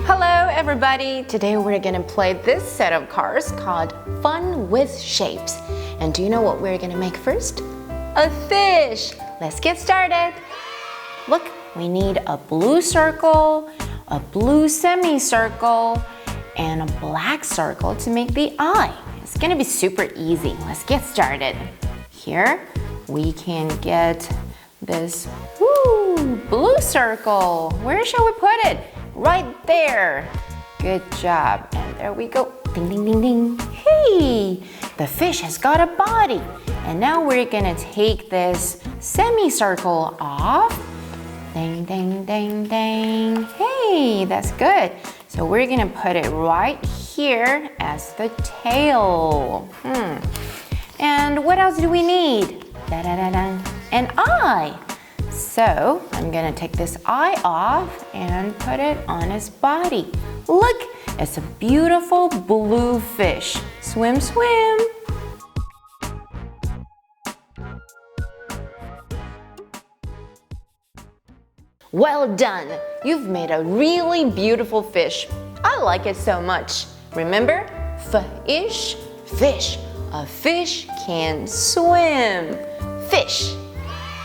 Hello everybody! Today we're gonna play this set of cards called Fun with Shapes. And do you know what we're gonna make first? A fish! Let's get started! Look, we need a blue circle, a blue semicircle, and a black circle to make the eye. It's gonna be super easy. Let's get started. Here we can get this blue circle. Where shall we put it? Right there. Good job. And there we go. Ding, ding, ding, ding. Hey, the fish has got a body. And now we're gonna take this semicircle off. Ding, ding, ding, ding. Hey, that's good. So we're gonna put it right here as the tail. And what else do we need? Da-da-da-da. An eye. So I'm gonna take this eye off and put it on his body. Look, it's a beautiful blue fish. Swim, swim. Well done! You've made a really beautiful fish. I like it so much. Remember? Fish, fish. A fish can swim. Fish.